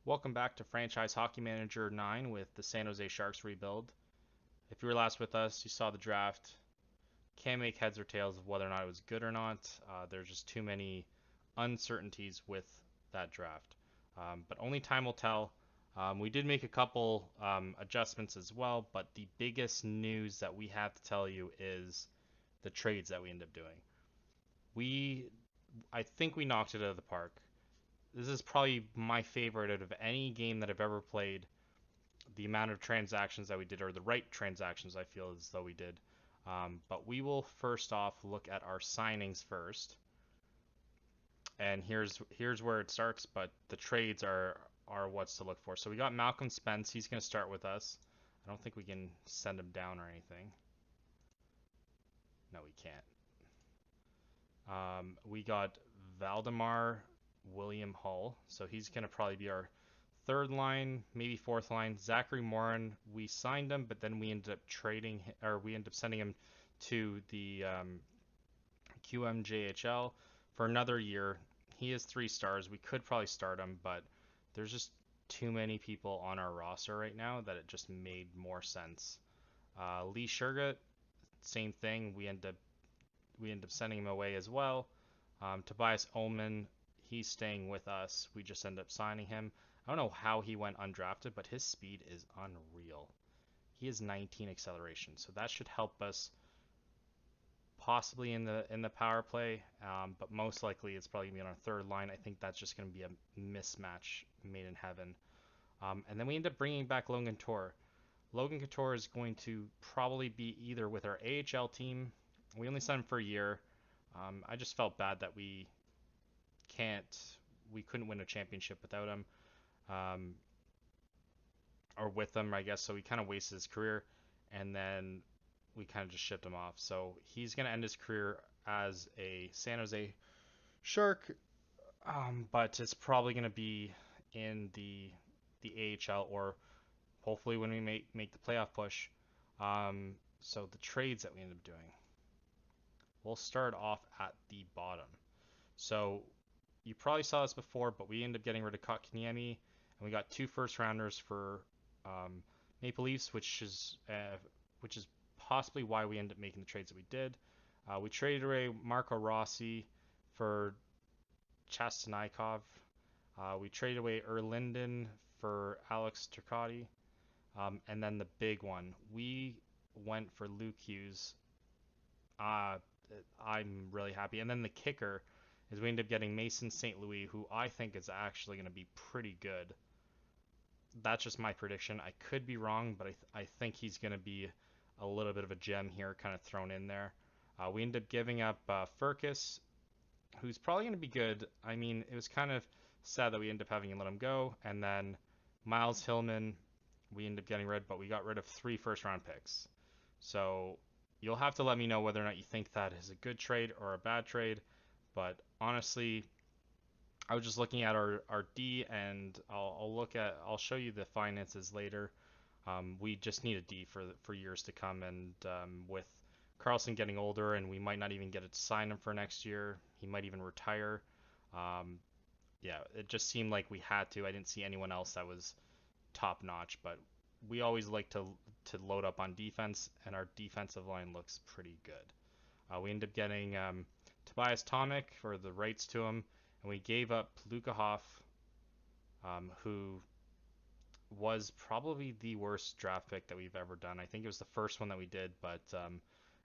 Welcome back to Franchise Hockey Manager 9 with the San Jose Sharks rebuild. If you were last with us, you saw the draft. Can't make heads or tails of whether or not it was good or not. There's just too many uncertainties with that draft. But only time will tell. We did make a couple adjustments as well, but the biggest news that we have to tell you is the trades that we end up doing. I think we knocked it out of the park. This is probably my favorite out of any game that I've ever played. The amount of transactions that we did, or the right transactions, I feel as though we did. But we will first off look at our signings first, and here's where it starts. But the trades are what's to look for. So we got Malcolm Spence. He's going to start with us. I don't think we can send him down or anything. No, we can't. We got Valdemar William Hull. So he's going to probably be our third line, maybe fourth line. Zachary Morin, we signed him, but then we ended up we ended up sending him to the QMJHL for another year. He is 3 stars. We could probably start him, but there's just too many people on our roster right now that it just made more sense. Lee Shergott, same thing. We end up sending him away as well. Tobias Ullman, he's staying with us. We just end up signing him. I don't know how he went undrafted, but his speed is unreal. He has 19 acceleration, so that should help us possibly in the power play, but most likely it's probably gonna be on our third line. I think that's just gonna be a mismatch made in heaven. And then we end up bringing back Logan Couture. Logan Couture is going to probably be either with our AHL team. We only signed him for a year. I just felt bad that we couldn't win a championship without him, or with him, I guess. So we kind of wasted his career, and then we kind of just shipped him off. So he's gonna end his career as a San Jose Shark, but it's probably gonna be in the AHL, or hopefully when we make the playoff push. So the trades that we end up doing, we'll start off at the bottom. So you probably saw this before, but we ended up getting rid of Kotkaniemi, and we got 2 first-rounders for Maple Leafs, which is possibly why we ended up making the trades that we did. We traded away Marco Rossi for Chastanikov. We traded away Erlinden for Alex Turcotte. And then the big one, we went for Luke Hughes. I'm really happy. And then the kicker is we ended up getting Mason St. Louis, who I think is actually going to be pretty good. That's just my prediction. I could be wrong, but I think he's going to be a little bit of a gem here, kind of thrown in there. We ended up giving up Furcus, who's probably going to be good. I mean, it was kind of sad that we ended up having to let him go. And then Miles Hillman, we ended up getting rid, but we got rid of 3 first-round picks. So you'll have to let me know whether or not you think that is a good trade or a bad trade. But honestly, I was just looking at our D, and I'll show you the finances later. We just need a D for years to come, and with Karlsson getting older, and we might not even get to sign him for next year. He might even retire. Yeah, it just seemed like we had to. I didn't see anyone else that was top notch, but we always like to load up on defense, and our defensive line looks pretty good. We ended up getting Tobias Tomic for the rights to him, and we gave up Luka Hoff, who was probably the worst draft pick that we've ever done. I think it was the first one that we did, but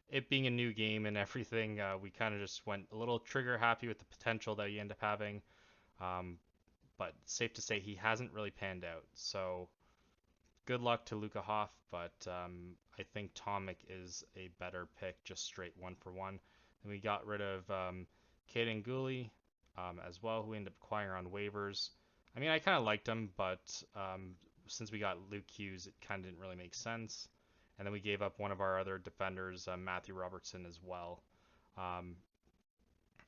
it being a new game and everything, we kind of just went a little trigger happy with the potential that he ended up having. But safe to say he hasn't really panned out. So good luck to Luka Hoff, but I think Tomic is a better pick, just straight 1-for-1. And we got rid of Kaden Gooley as well, who we ended up acquiring on waivers. I mean, I kind of liked him, but since we got Luke Hughes, it kind of didn't really make sense. And then we gave up one of our other defenders, Matthew Robertson, as well.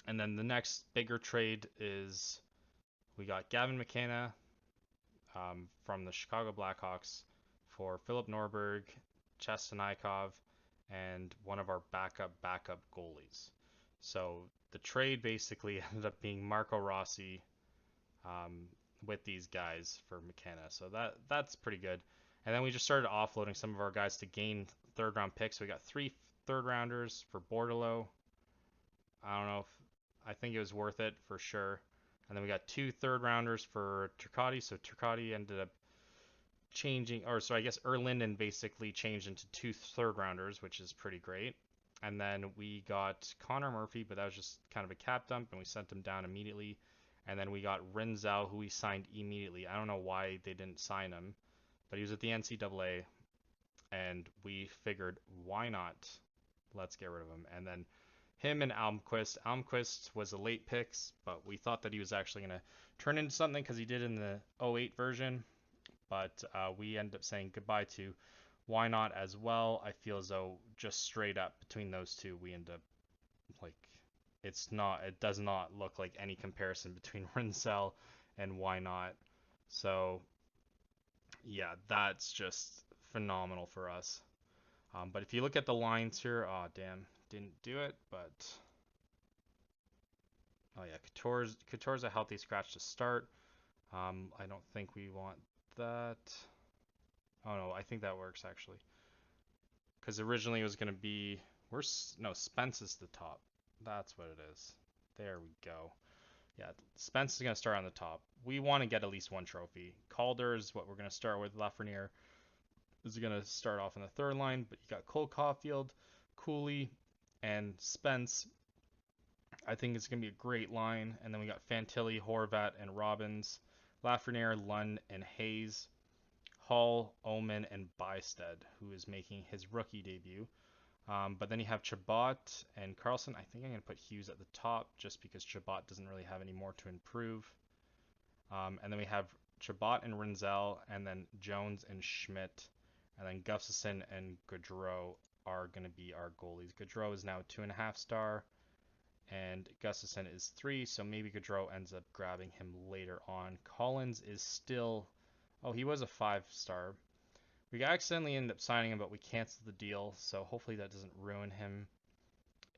And then the next bigger trade is we got Gavin McKenna from the Chicago Blackhawks for Philip Norberg, Chastanikov, and one of our backup goalies. So the trade basically ended up being Marco Rossi, with these guys for McKenna. So that's pretty good. And then we just started offloading some of our guys to gain third round picks. So we got 3 third rounders for Bordelot. I don't know if I think it was worth it for sure. And then we got 2 third rounders for Turcotte. So Turcotte ended up changing, or so I guess Erlinden basically changed into 2 third rounders, which is pretty great. And then we got Connor Murphy, but that was just kind of a cap dump, and we sent him down immediately. And then we got Renzel, who we signed immediately. I don't know why they didn't sign him, but he was at the NCAA, and we figured, why not? Let's get rid of him. And then him and Almquist. Almquist was a late pick, but we thought that he was actually going to turn into something because he did in the 08 version. But we ended up saying goodbye to why not as well. I feel as though just straight up between those two, we end up like it does not look like any comparison between Rinsell and why not. So yeah, that's just phenomenal for us. But if you look at the lines here, oh damn, didn't do it, but oh yeah, Couture's a healthy scratch to start. I don't think we want that. Oh no, I think that works actually. Because originally it was going to be, no, Spence is the top. That's what it is. There we go. Yeah, Spence is going to start on the top. We want to get at least 1 trophy. Calder is what we're going to start with. Lafreniere is going to start off in the third line, but you got Cole Caulfield, Cooley, and Spence. I think it's going to be a great line. And then we got Fantilli, Horvat, and Robbins, Lafreniere, Lund, and Hayes, Hall, Omen, and Bysted, who is making his rookie debut. But then you have Chabot and Karlsson. I think I'm going to put Hughes at the top just because Chabot doesn't really have any more to improve. And then we have Chabot and Renzel, and then Jones and Schmidt, and then Gustafsson and Gaudreau are going to be our goalies. Gaudreau is now 2.5 star, and Gustafsson is 3, so maybe Gaudreau ends up grabbing him later on. Collins is still, oh, he was a 5 star. We accidentally ended up signing him, but we canceled the deal, so hopefully that doesn't ruin him.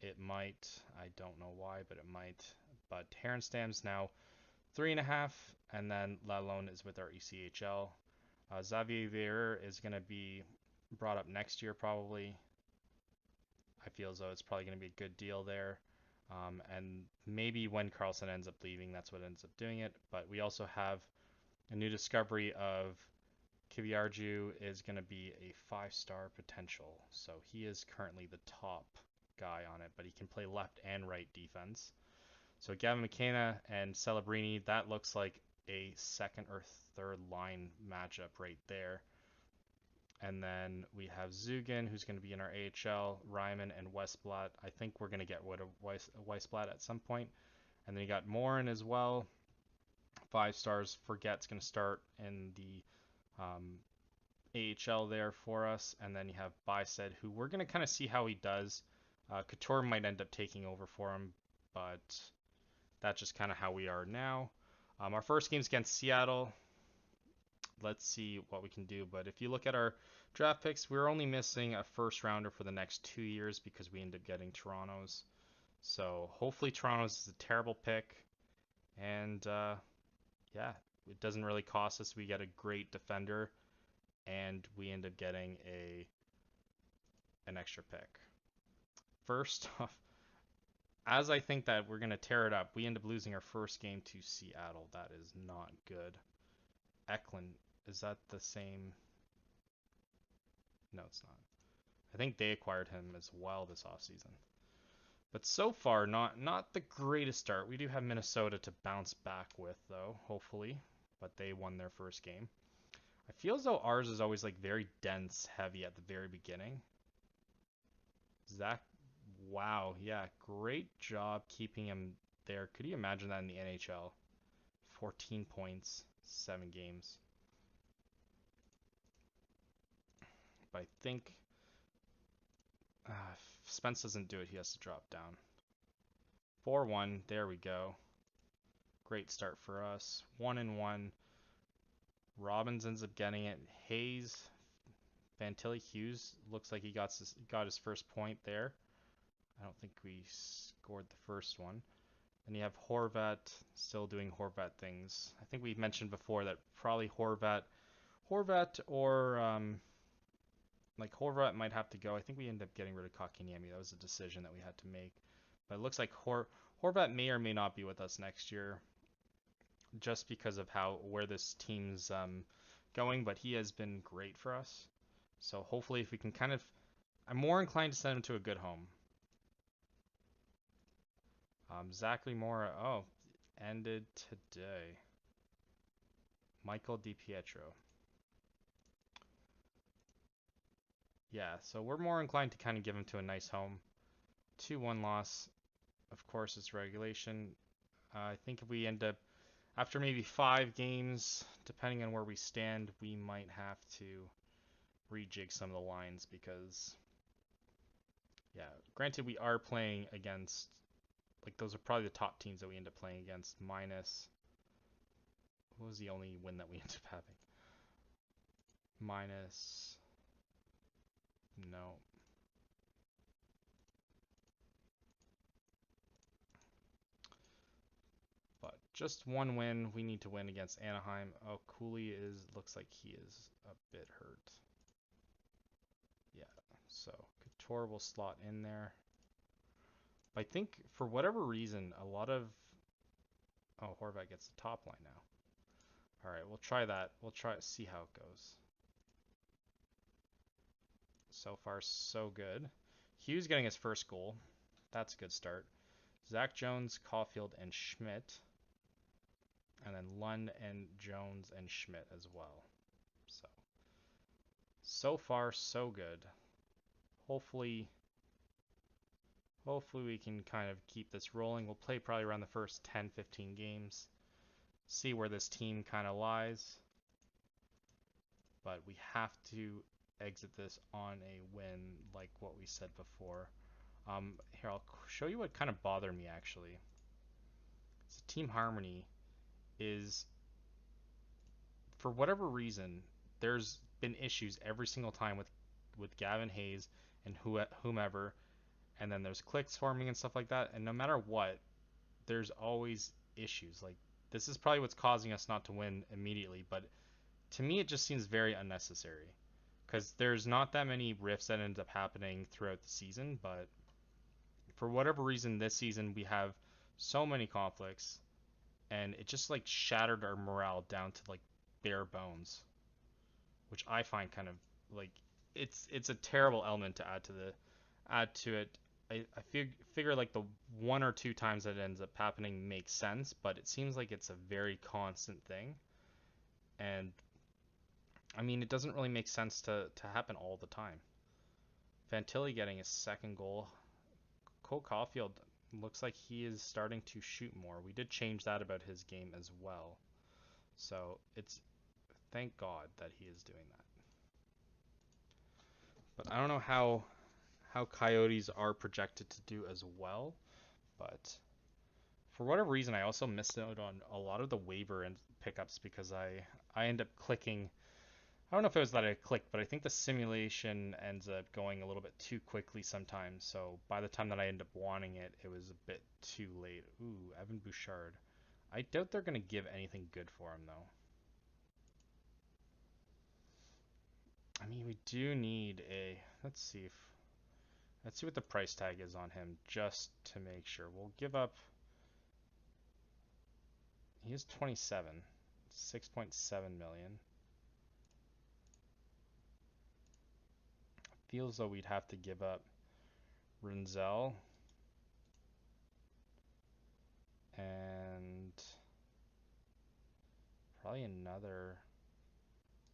It might. I don't know why, but it might. But Herenstam's now 3.5, and then Lalonde is with our ECHL. Xavier Vieira is going to be brought up next year probably. I feel as though it's probably going to be a good deal there. And maybe when Karlsson ends up leaving, that's what ends up doing it. But we also have a new discovery of Kiviarju is going to be a 5-star potential. So he is currently the top guy on it, but he can play left and right defense. So Gavin McKenna and Celebrini, that looks like a second or third line matchup right there. And then we have Zugin, who's going to be in our AHL, Ryman and Westblatt. I think we're going to get rid of Westblatt at some point. And then you got Morin as well, 5 stars. Forget's going to start in the AHL there for us. And then you have Bysted, who we're going to kind of see how he does. Couture might end up taking over for him, but that's just kind of how we are now. Our first game's against Seattle. Let's see what we can do. But if you look at our draft picks, we're only missing a first rounder for the next 2 years because we end up getting Toronto's. So hopefully Toronto's is a terrible pick. And yeah, it doesn't really cost us. We get a great defender, and we end up getting an extra pick. First off, as I think that we're going to tear it up, we end up losing our first game to Seattle. That is not good. Eklund, is that the same? No, it's not. I think they acquired him as well this offseason. But so far, not the greatest start. We do have Minnesota to bounce back with, though, hopefully. But they won their first game. I feel as though ours is always like very dense heavy at the very beginning. Zach, wow, yeah, great job keeping him there. Could you imagine that in the NHL? 14 points, 7 games. But I think if Spence doesn't do it, he has to drop down. 4-1, there we go. Great start for us. 1-1. Robbins ends up getting it. Hayes, Fantilli, Hughes looks like he got his first point there. I don't think we scored the first one. And you have Horvat still doing Horvat things. I think we mentioned before that probably Horvat or like Horvat might have to go. I think we ended up getting rid of Kotkaniemi. That was a decision that we had to make. But it looks like Horvat may or may not be with us next year, just because of where this team's going. But he has been great for us. So hopefully, if we can I'm more inclined to send him to a good home. Zachary Mora, ended today. Michael DiPietro. Yeah, so we're more inclined to kind of give him to a nice home. 2-1 loss. Of course, it's regulation. I think if we end up, after maybe 5 games, depending on where we stand, we might have to rejig some of the lines because, yeah, granted we are playing against, like those are probably the top teams that we end up playing against, minus, what was the only win that we ended up having? Minus, no. But just 1 win. We need to win against Anaheim. Oh, Cooley looks like he is a bit hurt. Yeah, so Couture will slot in there. I think for whatever reason, a lot of... Oh, Horvat gets the top line now. All right, we'll try that. We'll see how it goes. So far, so good. Hughes getting his first goal. That's a good start. Zach Jones, Caulfield, and Schmidt. And then Lund and Jones and Schmidt as well. So far, so good. Hopefully we can kind of keep this rolling. We'll play probably around the first 10, 15 games. See where this team kind of lies. But we have to exit this on a win like what we said before. Here, I'll show you what kind of bothered me actually. So team harmony is, for whatever reason, there's been issues every single time with Gavin Hayes and whomever, and then there's clicks forming and stuff like that, and no matter what, there's always issues. Like, this is probably what's causing us not to win immediately, but to me it just seems very unnecessary because there's not that many rifts that end up happening throughout the season, but for whatever reason this season we have so many conflicts and it just like shattered our morale down to like bare bones, which I find kind of like it's a terrible element to add to it. Figure like the 1 or 2 times that it ends up happening makes sense, but it seems like it's a very constant thing. And I mean, it doesn't really make sense to happen all the time. Fantilli getting his second goal. Cole Caulfield looks like he is starting to shoot more. We did change that about his game as well. So it's thank God that he is doing that. But I don't know how Coyotes are projected to do as well, but for whatever reason I also missed out on a lot of the waiver and pickups because I end up clicking. I don't know if it was that I clicked, but I think the simulation ends up going a little bit too quickly sometimes. So by the time that I end up wanting it, it was a bit too late. Ooh, Evan Bouchard. I doubt they're going to give anything good for him, though. I mean, we do need a... Let's see what the price tag is on him, just to make sure. We'll give up... He is 27. 6.7 million. Feels though we'd have to give up Renzel and probably another,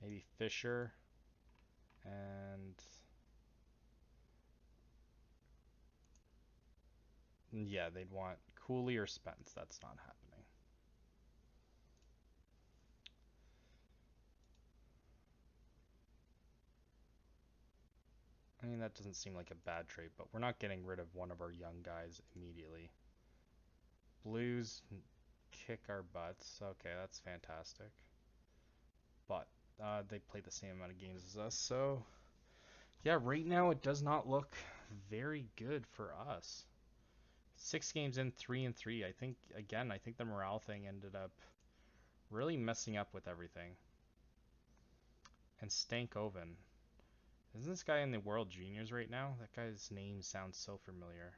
maybe Fisher, and yeah, they'd want Cooley or Spence. That's not happening. I mean, that doesn't seem like a bad trade, but we're not getting rid of one of our young guys immediately. Blues kick our butts. Okay, that's fantastic. But they play the same amount of games as us, so yeah, right now it does not look very good for us. 6 games in, 3-3. I think, again, I think the morale thing ended up really messing up with everything. And Stankoven. Isn't this guy in the World Juniors right now? That guy's name sounds so familiar.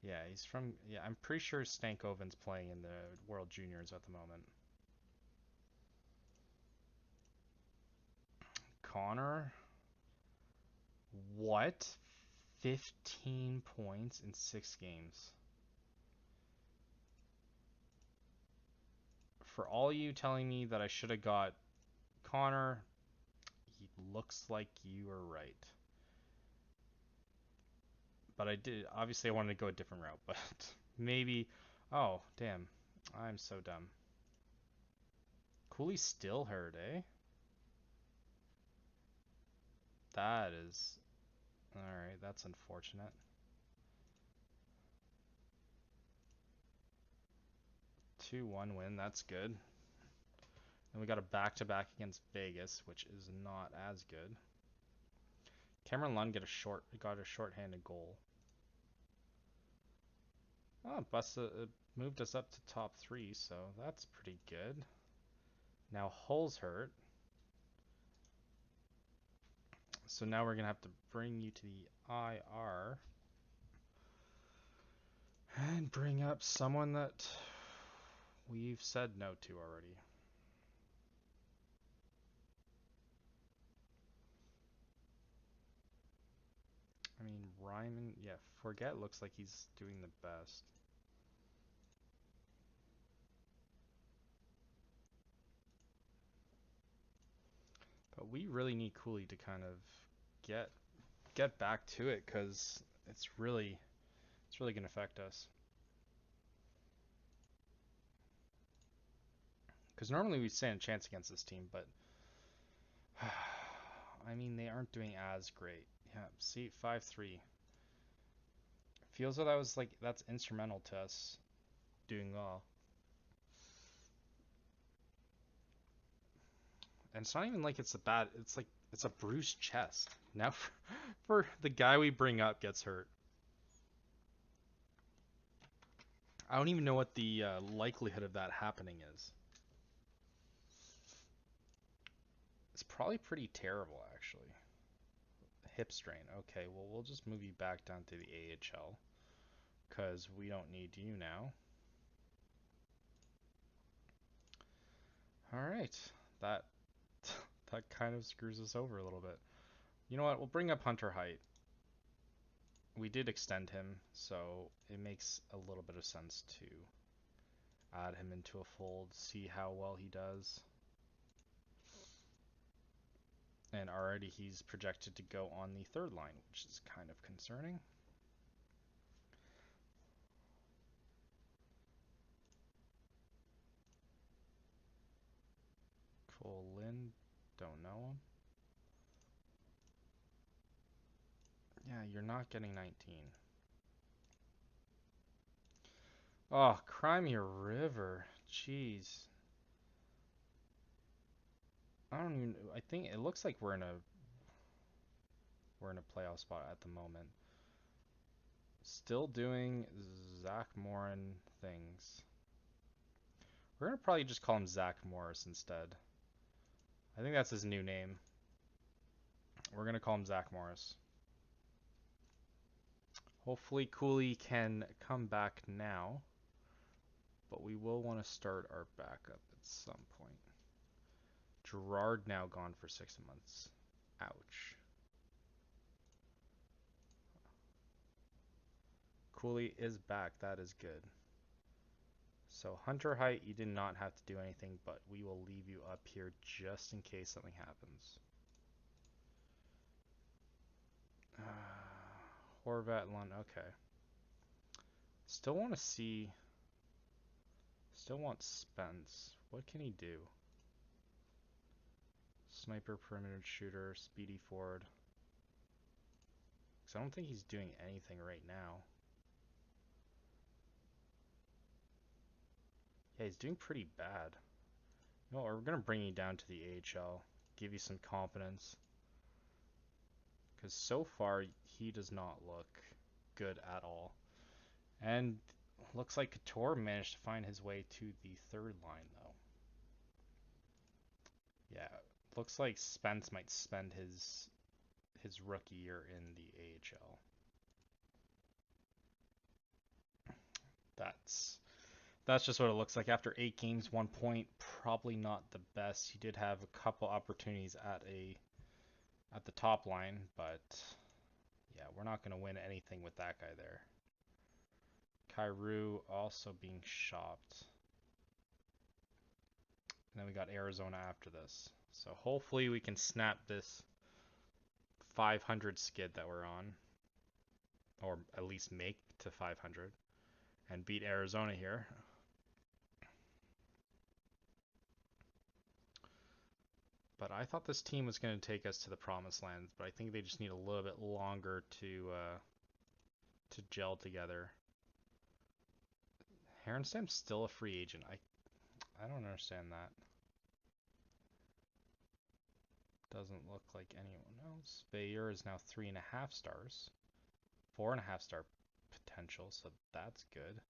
Yeah, he's from... Yeah, I'm pretty sure Stankoven's playing in the World Juniors at the moment. Connor? What? 15 points in 6 games. For all you telling me that I should have got Connor, he looks like you were right. But I did, obviously I wanted to go a different route, but maybe, oh, damn, I'm so dumb. Cooley's still hurt, eh? That is, alright, that's unfortunate. 2-1 win, that's good. And we got a back-to-back against Vegas, which is not as good. Cameron Lund got a short-handed goal. Oh, moved us up to top 3, so that's pretty good. Now Hull's hurt. So now we're going to have to bring you to the IR. And bring up someone that we've said no to already. I mean, Ryman, yeah, Forget looks like he's doing the best. But we really need Cooley to kind of get back to it, because it's really going to affect us. Because normally we stand a chance against this team, but I mean, they aren't doing as great. Yeah, see, 5-3. Feels like that's instrumental to us doing well. And it's not even like it's it's a bruised chest. Now for the guy we bring up gets hurt. I don't even know what the likelihood of that happening is. It's probably pretty terrible, actually. Hip strain. Okay, well, we'll just move you back down to the AHL, because we don't need you now. Alright, that kind of screws us over a little bit. You know what, we'll bring up Hunter Height. We did extend him, so it makes a little bit of sense to add him into a fold, see how well he does. And already he's projected to go on the third line, which is kind of concerning. Cole Lynn, don't know him. Yeah, you're not getting 19. Oh, Crimea River. Jeez. I think it looks like we're in a playoff spot at the moment. Still doing Zach Morin things. We're gonna probably just call him Zach Morris instead. I think that's his new name. We're gonna call him Zach Morris. Hopefully Cooley can come back now, but we will want to start our backup at some point. Gerard now gone for 6 months. Ouch. Cooley is back. That is good. So Hunter Height, you did not have to do anything, but we will leave you up here just in case something happens. Horvat, Lund, okay. Still want to see... Still want Spence. What can he do? Sniper, perimeter shooter, speedy forward. Because I don't think he's doing anything right now. Yeah, he's doing pretty bad. You know what, we're going to bring you down to the AHL. Give you some confidence. because so far he does not look good at all. And looks like Couture managed to find his way to the third line, though. Yeah, looks like Spence might spend his rookie year in the AHL. That's just what it looks like after 8 games, 1 point. Probably not the best. He did have a couple opportunities at the top line, but yeah, we're not going to win anything with that guy there. Kyrou also being shopped. And then we got Arizona after this. So hopefully we can snap this 500 skid that we're on, or at least make to 500, and beat Arizona here. But I thought this team was going to take us to the promised land, but I think they just need a little bit longer to gel together. Herenstam's still a free agent. I don't understand that. Doesn't look like anyone else. Bayer is now 3.5 stars. 4.5 star potential, so that's good.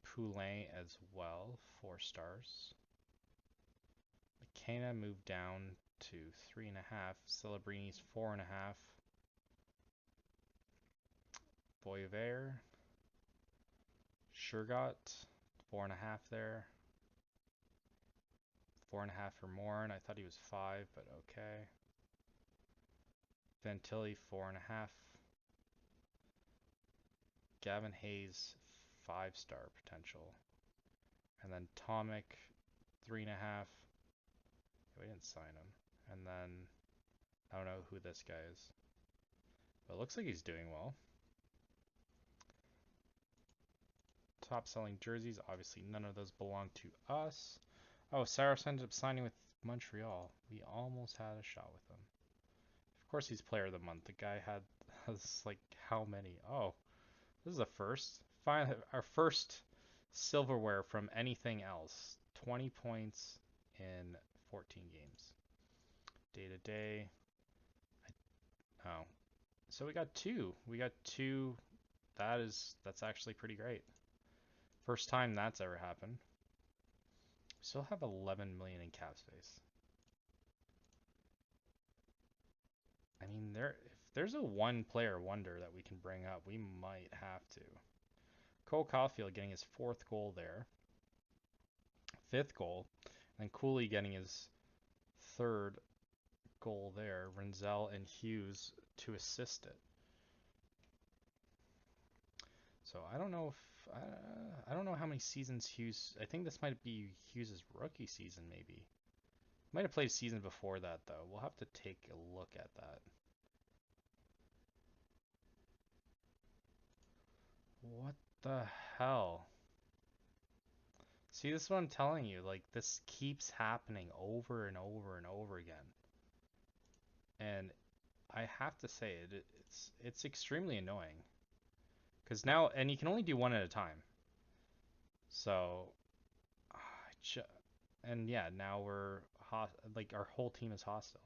Poulin as well, 4 stars. McKenna moved down to 3.5. Celebrini's 4.5. Boisvert. Shergott, 4.5 there. 4.5 for Morin. I thought he was 5, but okay. Ventilli, 4.5. Gavin Hayes, 5-star potential. And then Tomic, 3.5. We didn't sign him. And then I don't know who this guy is, but it looks like he's doing well. Top selling jerseys, obviously none of those belong to us. Oh, Saros ended up signing with Montreal. We almost had a shot with him. Of course he's player of the month. The guy has like how many? Oh, this is a first. Finally, our first silverware from anything else. 20 points in 14 games. Day to day. Oh, so we got two. We got two. That's actually pretty great. First time that's ever happened. We still have 11 million in cap space. I mean, if there's a one player wonder that we can bring up, we might have to. Cole Caulfield getting his 4th goal there. 5th goal. And Cooley getting his 3rd goal there. Renzel and Hughes to assist it. So I don't know if I don't know how many seasons Hughes. I think this might be Hughes' rookie season, maybe. Might have played a season before that though. We'll have to take a look at that. What the hell? See, this is what I'm telling you. Like, this keeps happening over and over and over again. And I have to say, it's extremely annoying. Because now, and you can only do one at a time. So, and yeah, now we're like our whole team is hostile.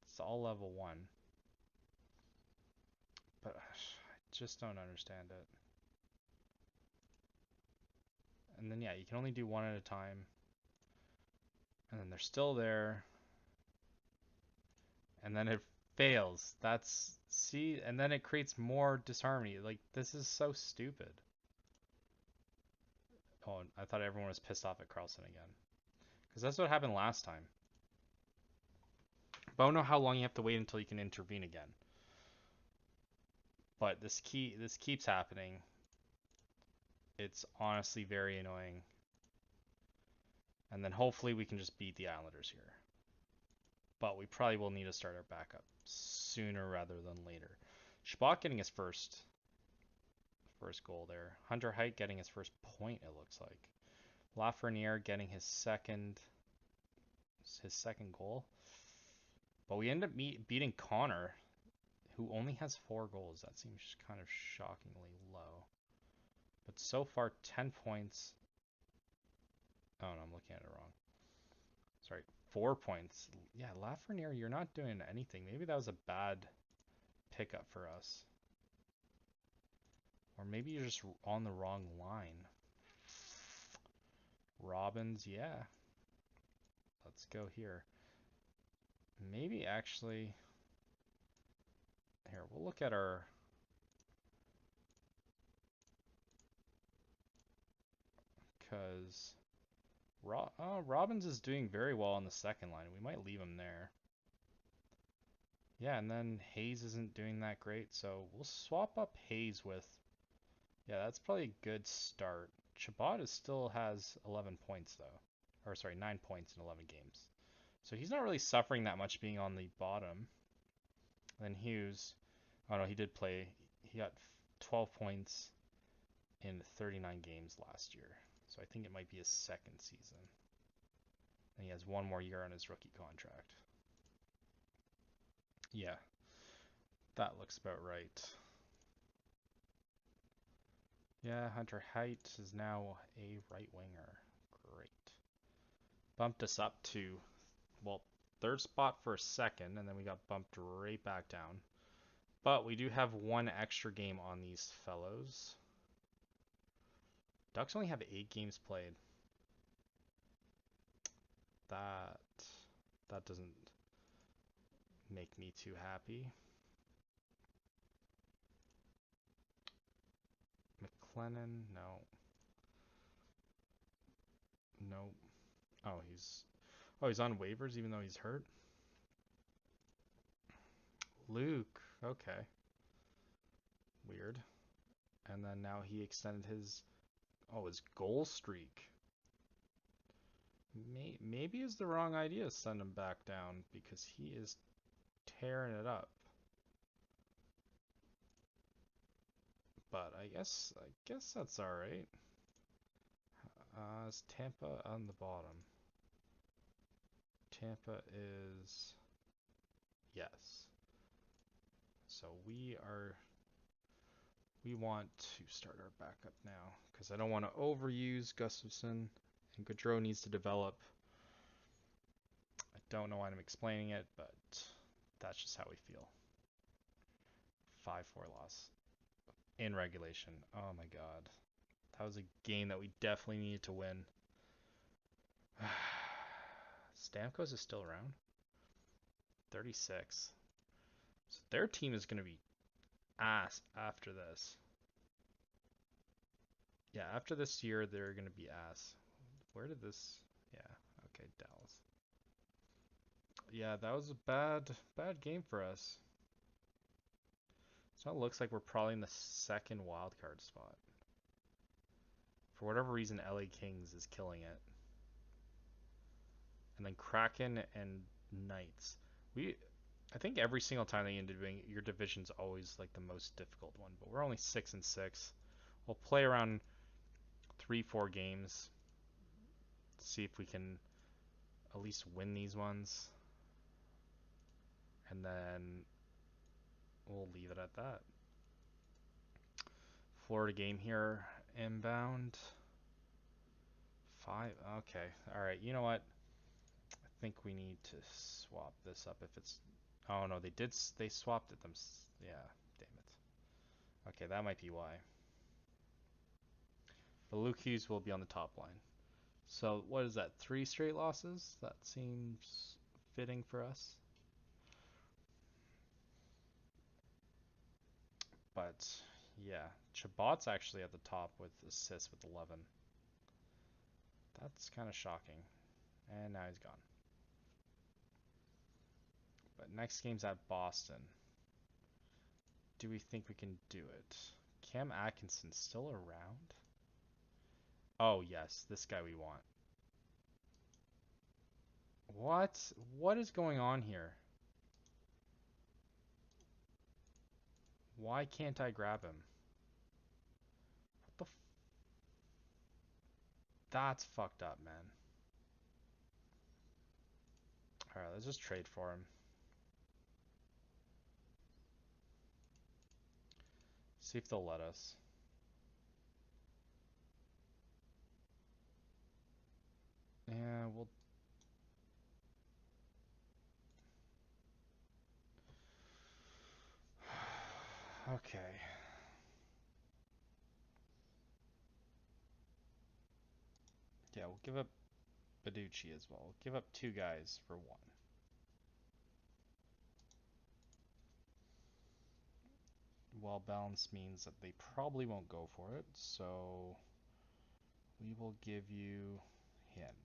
It's all level 1. But I just don't understand it. And then yeah, you can only do one at a time. And then they're still there. And then it fails. See, and then it creates more disharmony. Like, this is so stupid. Oh, I thought everyone was pissed off at Karlsson again. Because that's what happened last time. But I don't know how long you have to wait until you can intervene again. But this keeps happening. It's honestly very annoying. And then hopefully we can just beat the Islanders here. But we probably will need to start our backup sooner rather than later. Chabot getting his first goal there. Hunter Height getting his first point, it looks like. Lafreniere getting his second goal. But we end up beating Connor, who only has 4 goals. That seems kind of shockingly low. But so far, 10 points. Oh no, I'm looking at it wrong. Sorry, 4 points. Yeah, Lafreniere, you're not doing anything. Maybe that was a bad pickup for us. Or maybe you're just on the wrong line. Robbins, yeah. Let's go here. Maybe actually... Here, we'll look at our... Because... Robbins is doing very well on the second line. We might leave him there. Yeah, and then Hayes isn't doing that great, so we'll swap up Hayes with... Yeah, that's probably a good start. Chabot still has 11 points, though. Or, sorry, 9 points in 11 games. So he's not really suffering that much being on the bottom. Then Hughes... Oh, no, he did play. He got 12 points in 39 games last year. So I think it might be his second season. And he has one more year on his rookie contract. Yeah, that looks about right. Yeah, Hunter Height is now a right winger. Great. Bumped us up to, well, third spot for a second, and then we got bumped right back down. But we do have one extra game on these fellows. Ducks only have 8 games played. That doesn't make me too happy. McLennan, no. No. He's on waivers even though he's hurt. Luke, okay. Weird. And then now he extended his goal streak. Maybe it's the wrong idea to send him back down because he is tearing it up. But I guess that's all right. Is Tampa on the bottom? Tampa is yes. So we want to start our backup now because I don't want to overuse Gustafson and Gaudreau needs to develop. I don't know why I'm explaining it, but that's just how we feel. 5-4 loss in regulation. Oh my god. That was a game that we definitely needed to win. Stamkos is still around. 36. So their team is going to be ass after this. Yeah, after this year, they're going to be ass. Where did this... Yeah, okay, Dallas. Yeah, that was a bad game for us. So it looks like we're probably in the second wildcard spot. For whatever reason, LA Kings is killing it. And then Kraken and Knights. I think every single time that you end up doing your division's always like the most difficult one, but we're only 6-6. We'll play around 3-4 games. See if we can at least win these ones. And then we'll leave it at that. Florida game here, inbound. 5. Okay. All right. You know what? I think we need to swap this up if it's... Oh no, they swapped it them. Yeah, damn it. Okay, that might be why. But Luke Hughes will be on the top line. So what is that? 3 straight losses? That seems fitting for us. But yeah, Chabot's actually at the top with assists with 11. That's kind of shocking. And now he's gone. But next game's at Boston. Do we think we can do it? Cam Atkinson's still around? Oh yes, this guy we want. What? What is going on here? Why can't I grab him? What the That's fucked up, man. Alright, let's just trade for him. See if they'll let us. Yeah, we'll... Okay. Yeah, we'll give up Baducci as well. We'll give up two guys for one. Well balanced means that they probably won't go for it, so we will give you him.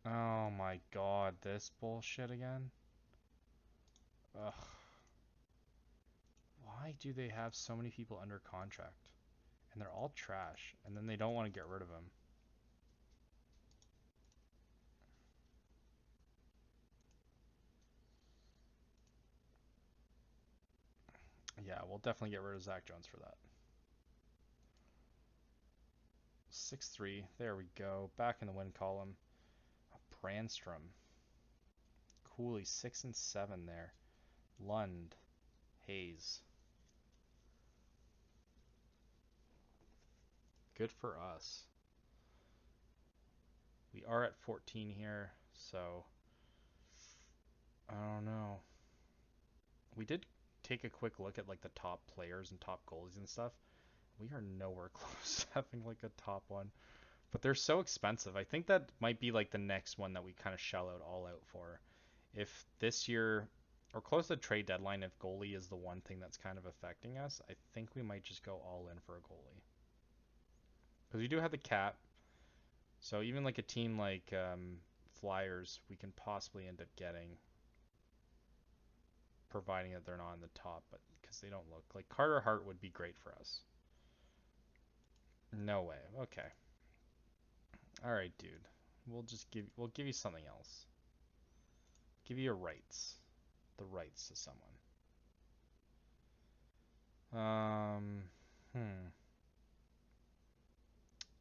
Oh my god, this bullshit again? Ugh. Why do they have so many people under contract? And they're all trash, and then they don't want to get rid of them. Yeah, we'll definitely get rid of Zach Jones for that. 6-3. There we go. Back in the win column. Brandstrom. Cooley, 6 and 7 there. Lund. Hayes. Good for us. We are at 14 here, so I don't know. We did take a quick look at like the top players and top goalies and stuff. We are nowhere close to having like a top one. But they're so expensive. I think that might be like the next one that we kind of shell out all out for. If this year or close to the trade deadline, if goalie is the one thing that's kind of affecting us, I think we might just go all in for a goalie. Because we do have the cap. So even like a team like Flyers, we can possibly end up getting, providing that they're not on the top, but because they don't look like Carter Hart would be great for us. No way. Okay. All right, dude. We'll give you something else. Give you your rights. The rights to someone. Um,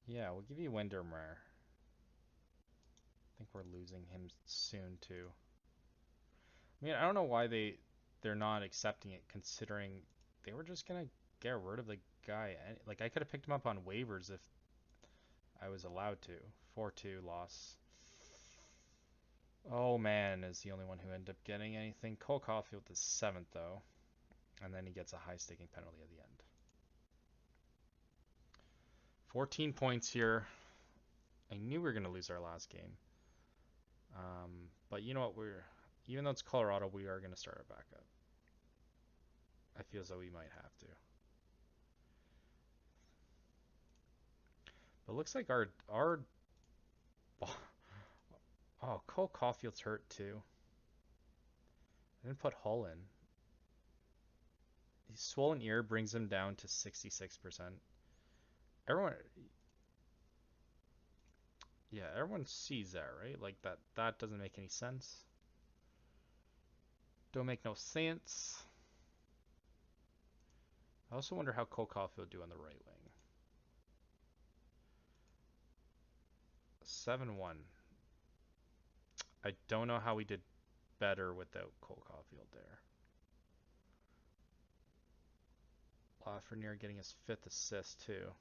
Yeah, we'll give you Windermere. I think we're losing him soon too. I mean, I don't know why they're not accepting it, considering they were just gonna get rid of the guy. Like I could have picked him up on waivers if I was allowed to. 4-2 loss. Oh man, is the only one who ended up getting anything. Cole Caulfield is 7th though, and then he gets a high staking penalty at the end. 14 points here. I knew we were gonna lose our last game. But you know what? Even though it's Colorado, we are gonna start our backup. I feel as though we might have to. But it looks like our oh, Cole Caulfield's hurt too. I didn't put Hull in. His swollen ear brings him down to 66%. Everyone, yeah, everyone sees that, right? Like that doesn't make any sense. Don't make no sense. I also wonder how Cole Caulfield do on the right wing. 7-1. I don't know how we did better without Cole Caulfield there. Lafreniere getting his 5th assist too.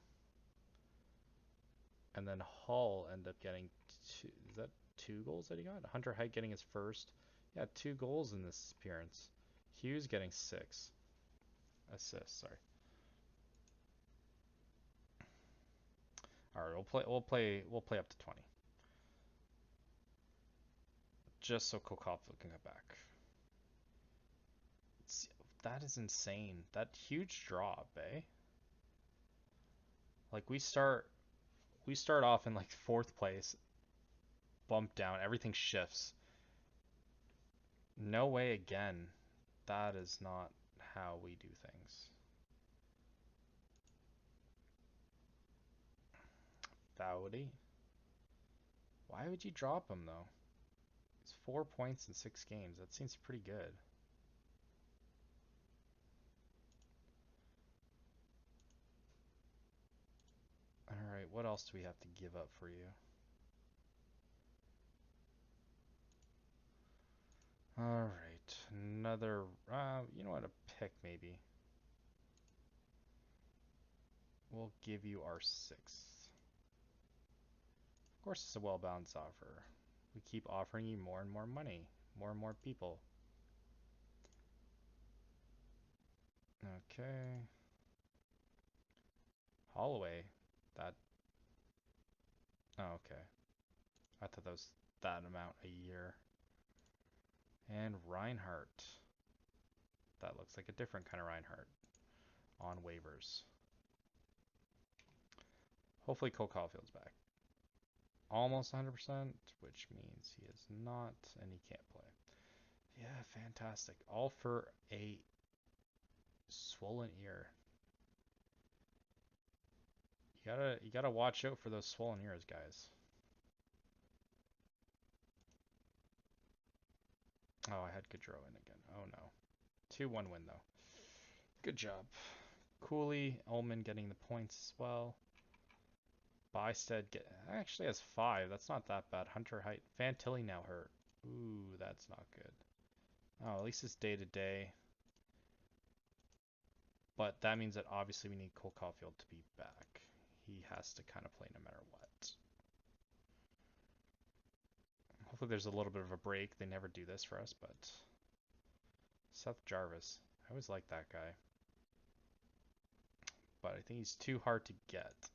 And then Hall ended up getting is that 2 goals that he got? Hunter Height getting his first. Yeah, 2 goals in this appearance. Hughes getting 6 assists. Sorry. All right, we'll play up to 20, just so Kokopov can come back. That is insane. That huge drop, eh? Like we start off in like 4th place, bump down, everything shifts. No way again. That is not how we do things. Dowdy. Why would you drop him though? It's 4 points in 6 games. That seems pretty good. Alright, what else do we have to give up for you? Alright, another, you know what, a pick maybe. We'll give you our 6th. Of course, it's a well-balanced offer. We keep offering you more and more money, more and more people. Okay. Holloway. That. Oh, okay. I thought that was that amount a year. And Reinhardt. That looks like a different kind of Reinhardt on waivers. Hopefully Cole Caulfield's back. Almost 100%, which means he is not, and he can't play. Yeah, fantastic. All for a swollen ear. You gotta watch out for those swollen ears, guys. Oh, I had Gaudreau in again. Oh no. 2-1 win though. Good job. Cooley, Ullman getting the points as well. Bystead actually has 5. That's not that bad. Hunter Height. Fantilli now hurt. Ooh, that's not good. Oh, at least it's day to day. But that means that obviously we need Cole Caulfield to be back. He has to kind of play no matter what. Hopefully there's a little bit of a break. They never do this for us, but Seth Jarvis. I always like that guy. But I think he's too hard to get.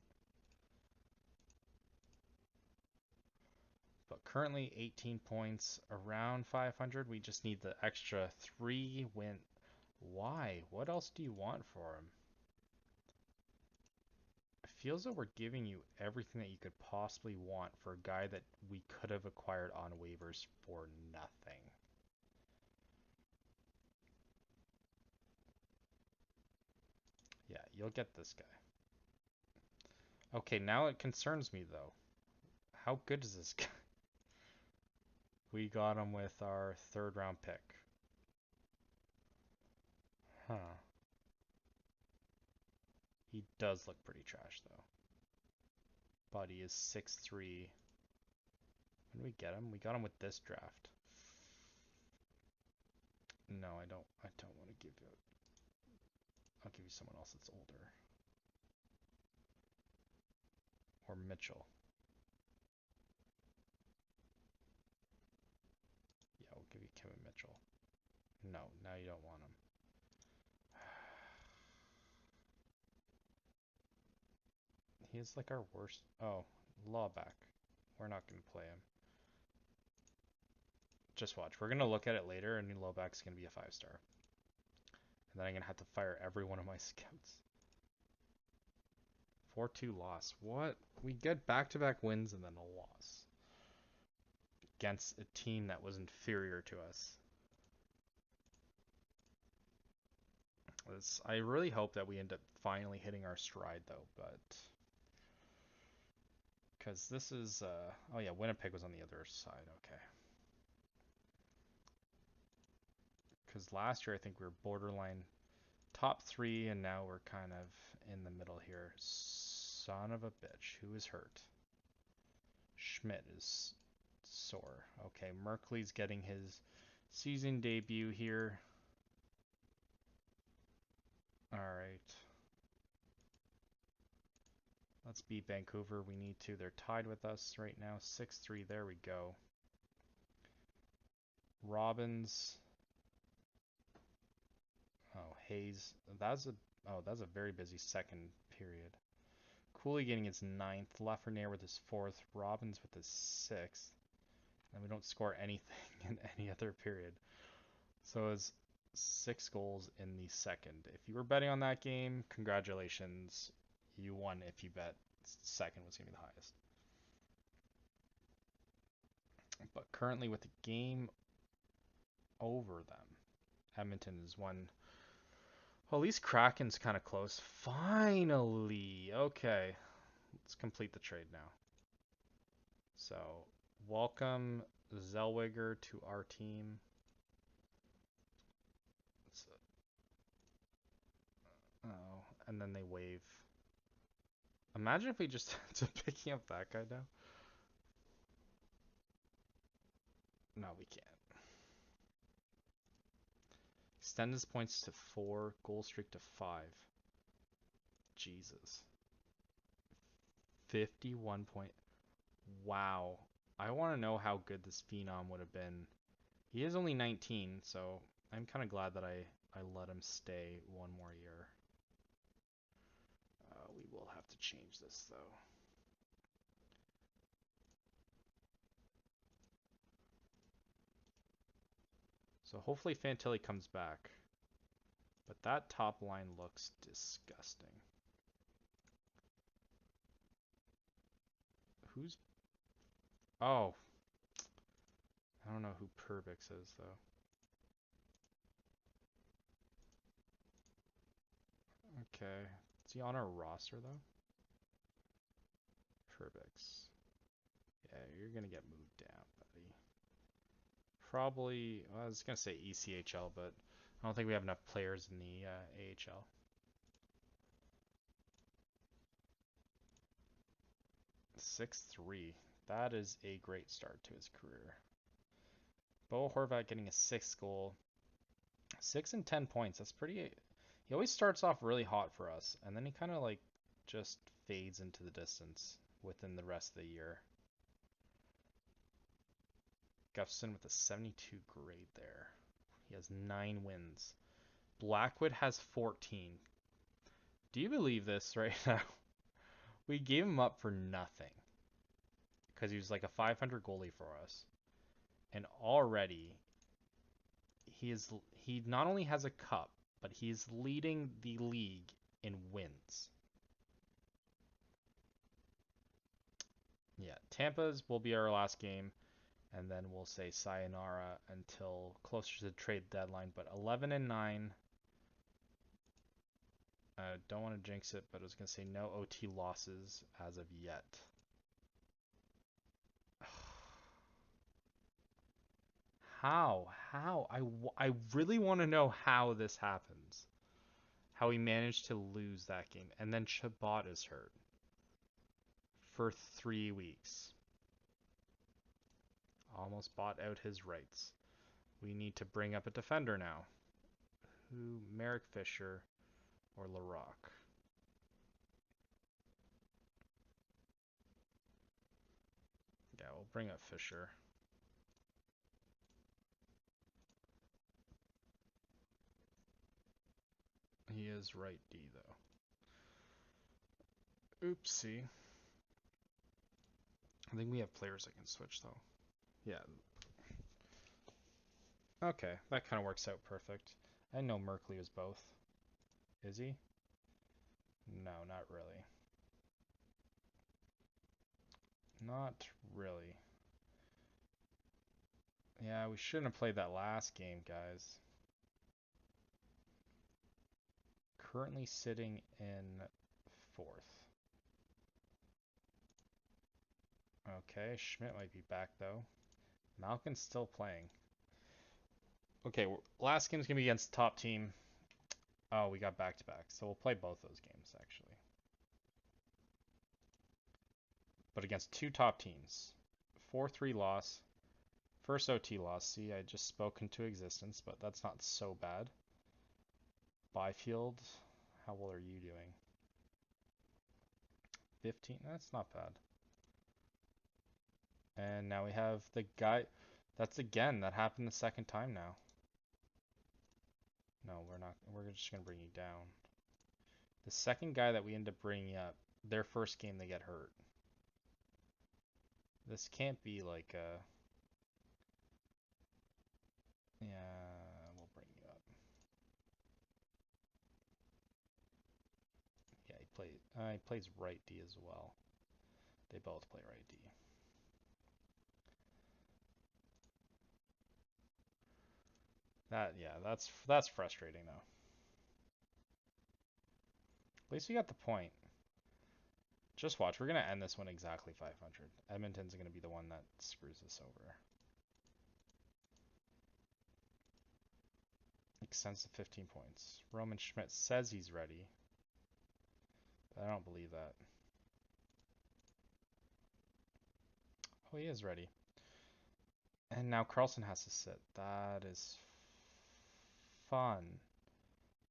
But currently 18 points, around 500. We just need the extra 3 win. Why? What else do you want for him? It feels like we're giving you everything that you could possibly want for a guy that we could have acquired on waivers for nothing. Yeah, you'll get this guy. Okay, now it concerns me though. How good is this guy? We got him with our 3rd round pick. Huh. He does look pretty trash though. But he is 6'3". When did we get him? We got him with this draft. No, I don't want to give you. I'll give you someone else that's older. Or Mitchell. Yeah, we'll give you Kevin Mitchell. No, now you don't want him. He is like our worst. Oh, Lawback. We're not going to play him. Just watch. We're going to look at it later, and Lawback's going to be a 5-star. And then I'm going to have to fire every one of my scouts. 4-2 loss. What? We get back-to-back wins and then a loss. Against a team that was inferior to us. I really hope that we end up finally hitting our stride, though, but... Because this is... Oh, yeah, Winnipeg was on the other side. Okay. Because last year, I think we were borderline top 3, and now we're kind of in the middle here. Son of a bitch. Who is hurt? Schmidt is sore. Okay, Merkley's getting his season debut here. Alright. Let's beat Vancouver. We need to. They're tied with us right now. 6-3. There we go. Robbins. Oh, Hayes. That's a very busy second period. Cooley getting his 9th. Lafreniere with his 4th. Robbins with his 6th. And we don't score anything in any other period. So it's 6 goals in the second. If you were betting on that game, congratulations. You won if you bet second was going to be the highest. But currently with the game over them, Edmonton is one. Well, at least Kraken's kind of close. Finally! Okay. Let's complete the trade now. So, welcome Zellweger to our team. Oh, and then they waive. Imagine if we just to picking up that guy now. No, we can't. Extend his points to 4, goal streak to 5. Jesus. 51 point. Wow. I want to know how good this Phenom would have been. He is only 19, so I'm kind of glad that I let him stay one more year. We will have to change this, though. So hopefully Fantilli comes back. But that top line looks disgusting. Who's... Oh. I don't know who Perbix is, though. Okay. Is he on our roster, though? Perbix. Yeah, you're going to get moved down, buddy. Probably... Well, I was going to say ECHL, but I don't think we have enough players in the AHL. .63. That is a great start to his career. Bo Horvat getting a 6th goal. 6 and 10 points. That's pretty... He always starts off really hot for us, and then he kind of like just fades into the distance within the rest of the year. Gustafson with a 72 grade there. He has 9 wins. Blackwood has 14. Do you believe this right now? We gave him up for nothing because he was like a 500 goalie for us, and already he not only has a cup, but he's leading the league in wins. Yeah, Tampa's will be our last game, and then we'll say sayonara until closer to the trade deadline. But 11 and 9. Don't want to jinx it, but I was gonna say no OT losses as of yet. How? How? I really want to know how this happens. How he managed to lose that game. And then Chabot is hurt for 3 weeks. Almost bought out his rights. We need to bring up a defender now. Who? Merrick Fisher or LaRock? Yeah, we'll bring up Fisher. He is right D, though. Oopsie. I think we have players that can switch, though. Yeah. Okay, that kind of works out perfect. I know Merkley is both. Is he? No, not really. Not really. Yeah, we shouldn't have played that last game, guys. Currently sitting in 4th. Okay, Schmidt might be back, though. Malkin's still playing. Okay, last game's going to be against the top team. Oh, we got back-to-back, so we'll play both those games, actually. But against 2 top teams. 4-3 loss. First OT loss. See, I just spoke into existence, but that's not so bad. Byfield, how well are you doing? 15? That's not bad. And now we have the guy. That's again, that happened the second time now. No, we're not. We're just going to bring you down. The second guy that we end up bringing up, their first game they get hurt. This can't be like a... Yeah, we'll bring you up. Yeah, he plays right D as well. They both play right D. That's frustrating though. At least we got the point. Just watch, we're gonna end this one exactly 500. Edmonton's gonna be the one that screws us over. Extends to 15 points. Roman Schmidt says he's ready, but I don't believe that. Oh, he is ready. And now Karlsson has to sit. That is fun.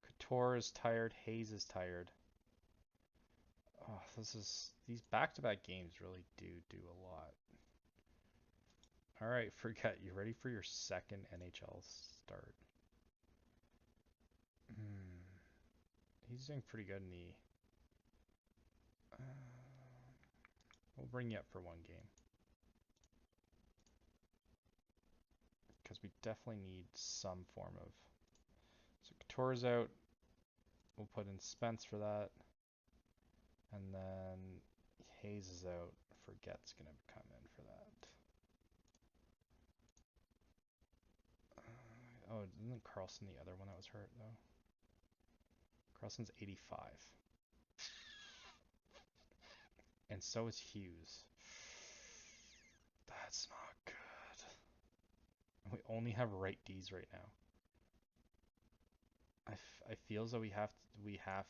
Couture is tired. Hayes is tired. Oh, these back-to-back games really do a lot. All right, forget. You ready for your second NHL start? Hmm. He's doing pretty good in the. Uh, we'll bring you up for one game because we definitely need some form of. So Couture's out. We'll put in Spence for that, and then Hayes is out. Forget's gonna come in for that. Oh, isn't Karlsson the other one that was hurt though? Karlsson's 85. And so is Hughes. That's not good. We only have right Ds right now. I feel as though we have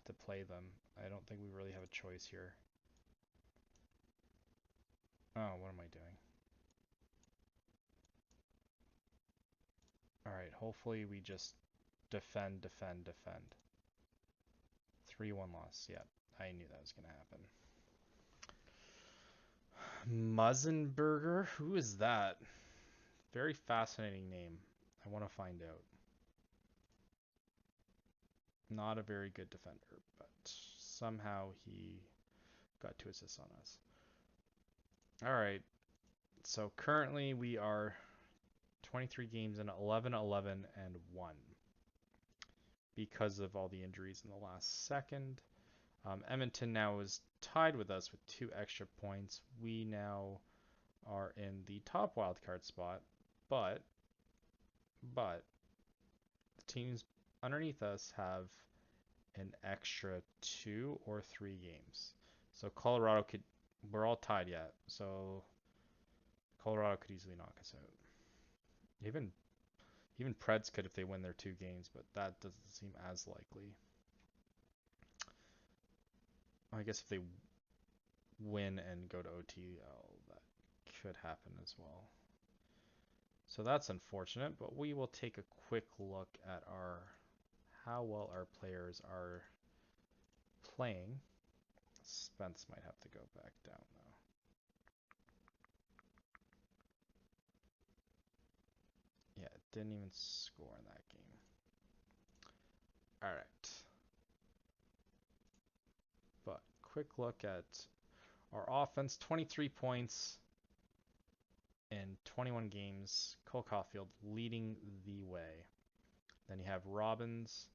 to play them. I don't think we really have a choice here. Oh, what am I doing? Alright, hopefully we just defend. 3-1 loss. Yeah, I knew that was going to happen. Muzzenberger? Who is that? Very fascinating name. I want to find out. Not a very good defender, but somehow he got 2 assists on us. Alright, so currently we are 23 games in 11-11 and 1 because of all the injuries in the last second. Edmonton now is tied with us with 2 extra points. We now are in the top wildcard spot, but the teams underneath us have an extra 2 or 3 games. So Colorado could, we're all tied yet, so Colorado could easily knock us out. Even Preds could if they win their 2 games, but that doesn't seem as likely. I guess if they win and go to OT, that could happen as well. So that's unfortunate, but we will take a quick look at how well our players are playing. Spence might have to go back down though. Yeah, didn't even score in that game. All right. But quick look at our offense, 23 points in 21 games. Cole Caulfield leading the way. Then you have Robbins,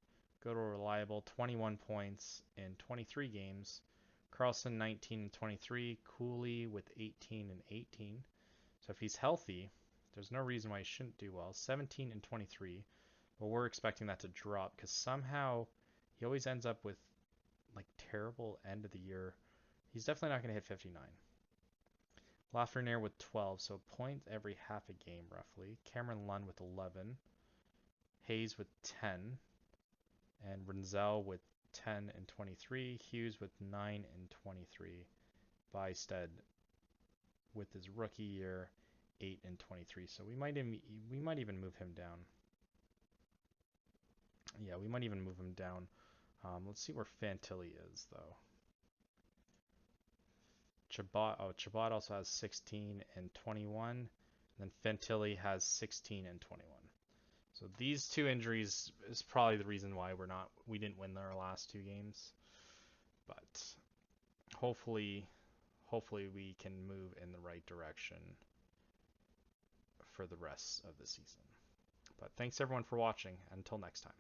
good or reliable, 21 points in 23 games. Karlsson 19 and 23. Cooley with 18 and 18. So if he's healthy, there's no reason why he shouldn't do well. 17 and 23. But we're expecting that to drop because somehow he always ends up with like terrible end of the year. He's definitely not going to hit 59. Lafreniere with 12, so points every half a game roughly. Cameron Lund with 11. Hayes with 10. And Renzel with 10 and 23. Hughes with 9 and 23. Bysted with his rookie year 8 and 23. So we might even move him down. Yeah, we might even move him down. Let's see where Fantilli is though. Chabot also has 16 and 21. And then Fantilli has 16 and 21. So these 2 injuries is probably the reason why we didn't win our last 2 games. But hopefully we can move in the right direction for the rest of the season. But thanks everyone for watching. Until next time.